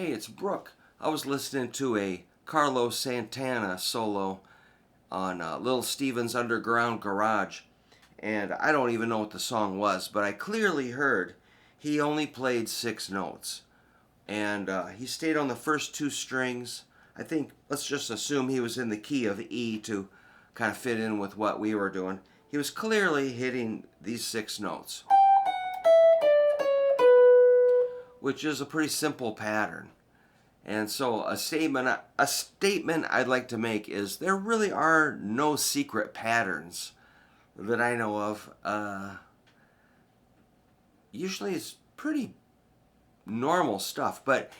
Hey, it's Brook. I was listening to a Carlos Santana solo on Little Steven's Underground Garage, and I don't even know what the song was, but I clearly heard he only played 6 notes. And he stayed on the first 2 strings. I think, let's just assume he was in the key of E to kind of fit in with what we were doing. He was clearly hitting these 6 notes, which is a pretty simple pattern. And so a statement I'd like to make is there really are no secret patterns that I know of. Usually it's pretty normal stuff, but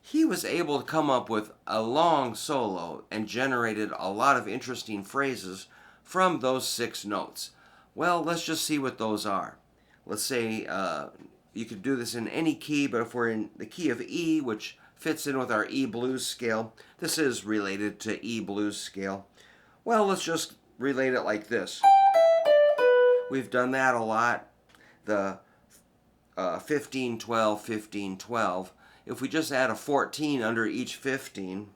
he was able to come up with a long solo and generated a lot of interesting phrases from those 6 notes. Well, let's just see what those are. Let's say you could do this in any key, but if we're in the key of E, which fits in with our E blues scale, this is related to E blues scale. Well, let's just relate it like this. We've done that a lot. The 15, 12, 15, 12. If we just add a 14 under each 15,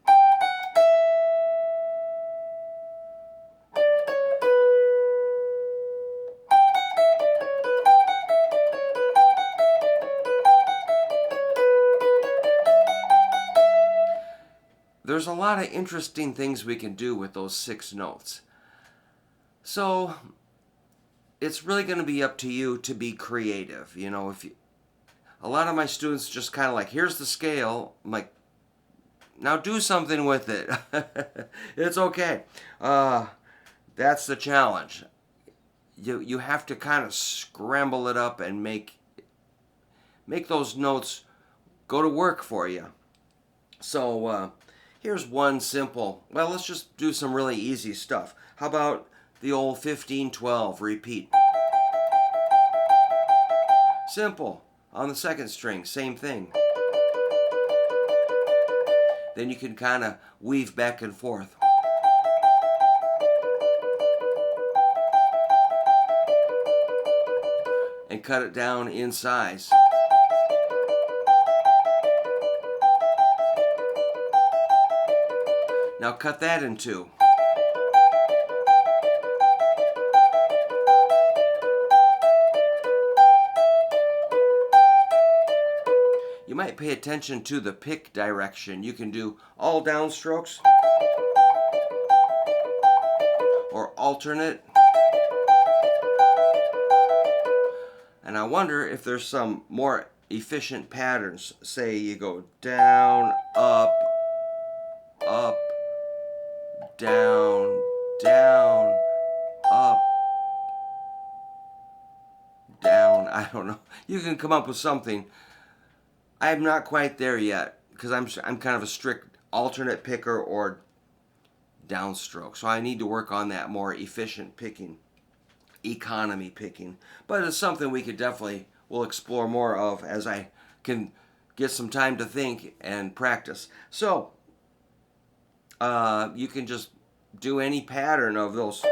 there's a lot of interesting things we can do with those 6 notes. So it's really going to be up to you to be creative. A lot of my students just kind of like, here's the scale. I'm like, now do something with it. It's okay. That's the challenge. You have to kind of scramble it up and make those notes go to work for you. So here's one simple. Well, let's just do some really easy stuff. How about the old 15-12 repeat? Simple. On the second string, same thing. Then you can kind of weave back and forth. And cut it down in size. Now cut that in 2. You might pay attention to the pick direction. You can do all downstrokes or alternate. And I wonder if there's some more efficient patterns. Say you go down, up, up, down, down, up, down. I don't know. You can come up with something. I'm not quite there yet because I'm kind of a strict alternate picker or downstroke. So I need to work on that more efficient picking, economy picking. But it's something we could definitely will explore more of as I can get some time to think and practice. So you can just do any pattern of those,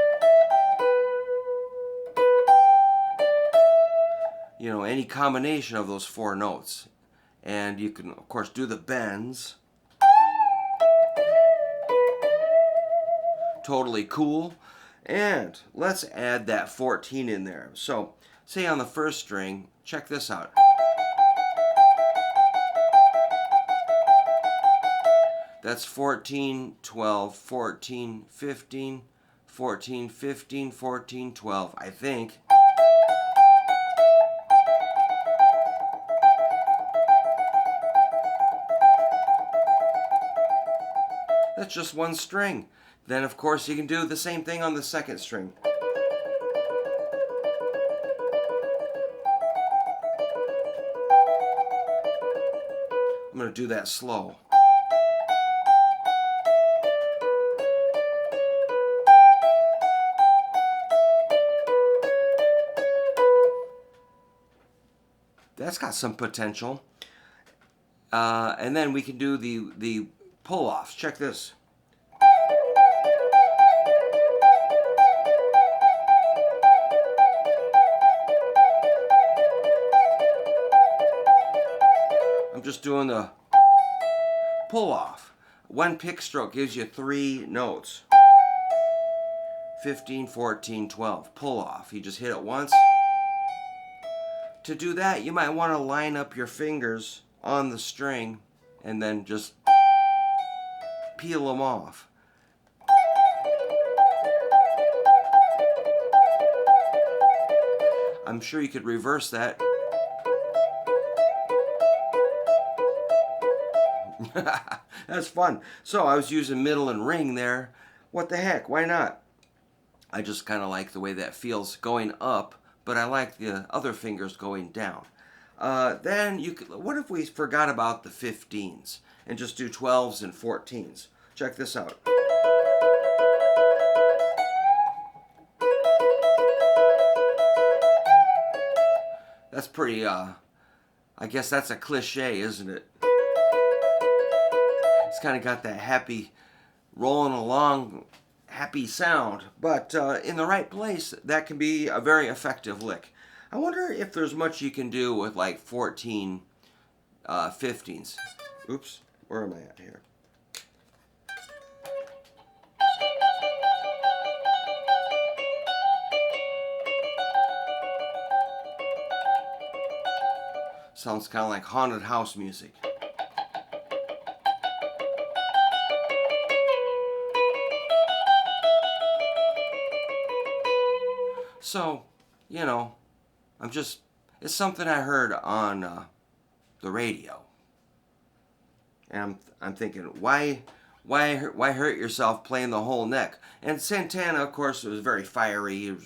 any combination of those 4 notes. And you can, of course, do the bends. Totally cool. And let's add that 14 in there. So, say on the first string, check this out. That's 14, 12, 14, 15, 14, 15, 14, 12, I think. That's just one string. Then, of course, you can do the same thing on the second string. I'm going to do that slow. That's got some potential. And then we can do the pull-offs. Check this. I'm just doing the pull off. One pick stroke gives you 3 notes. 15, 14, 12. Pull off. You just hit it once. To do that, you might want to line up your fingers on the string and then just peel them off. I'm sure you could reverse that. That's fun. So I was using middle and ring there. What the heck? Why not? I just kind of like the way that feels going up, but I like the other fingers going down. Then you could, what if we forgot about the 15s and just do 12s and 14s? Check this out. That's pretty, I guess that's a cliche, isn't it? It's kind of got that happy, rolling along, happy sound. But in the right place, that can be a very effective lick. I wonder if there's much you can do with like 14 15s. Oops, where am I at here? Sounds kind of like haunted house music. So, you know, it's something I heard on the radio. And I'm thinking, why hurt yourself playing the whole neck? And Santana, of course, was very fiery. He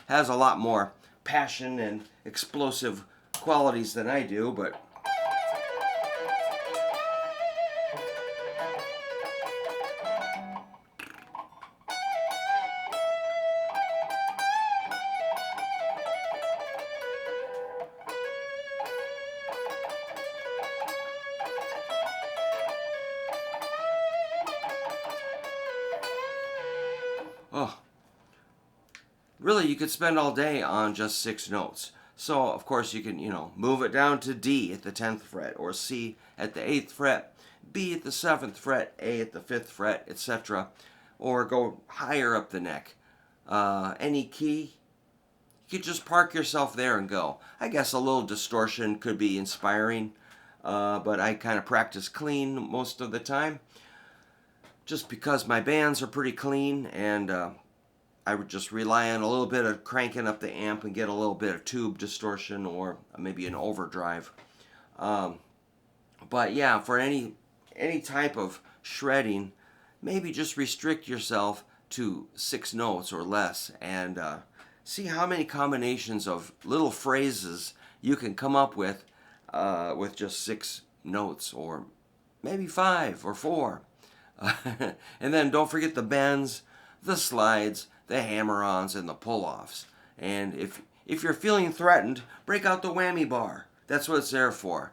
has a lot more passion and explosive qualities than I do, but oh, really, you could spend all day on just 6 notes. So, of course, you can, move it down to D at the 10th fret, or C at the 8th fret, B at the 7th fret, A at the 5th fret, etc. Or go higher up the neck. Any key, you could just park yourself there and go. I guess a little distortion could be inspiring, but I kind of practice clean most of the time, just because my bands are pretty clean, and I would just rely on a little bit of cranking up the amp and get a little bit of tube distortion or maybe an overdrive. But yeah, for any type of shredding, maybe just restrict yourself to 6 notes or less, and see how many combinations of little phrases you can come up with just 6 notes, or maybe 5 or 4. And then don't forget the bends, the slides, the hammer-ons, and the pull-offs. And if you're feeling threatened, break out the whammy bar. That's what it's there for.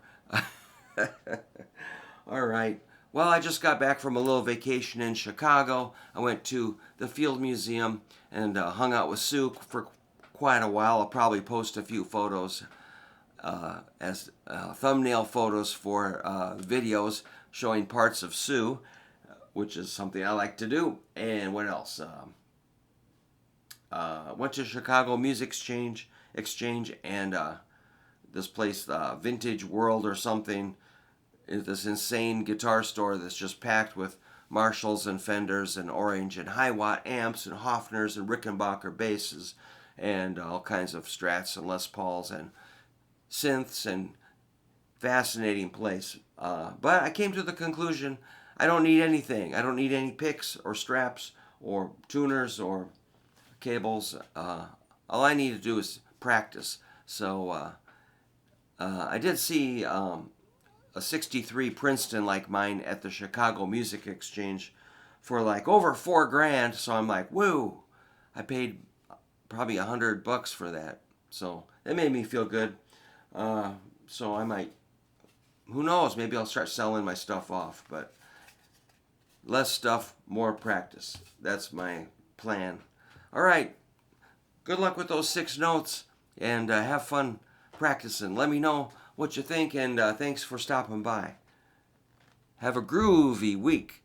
All right. Well, I just got back from a little vacation in Chicago. I went to the Field Museum and hung out with Sue for quite a while. I'll probably post a few photos as thumbnail photos for videos showing parts of Sue, which is something I like to do. And what else? Went to Chicago Music Exchange and this place, Vintage World or something, this insane guitar store that's just packed with Marshalls and Fenders and Orange and high-watt amps and Hofners and Rickenbacker basses and all kinds of Strats and Les Pauls and synths, and fascinating place. But I came to the conclusion I don't need anything. I don't need any picks or straps or tuners or cables. All I need to do is practice. So I did see a 63 Princeton like mine at the Chicago Music Exchange for like over $4,000. So I'm like, woo! I paid probably $100 for that. So that made me feel good. So I might, who knows? Maybe I'll start selling my stuff off. But less stuff, more practice. That's my plan. All right. Good luck with those 6 notes, and have fun practicing. Let me know what you think, and thanks for stopping by. Have a groovy week.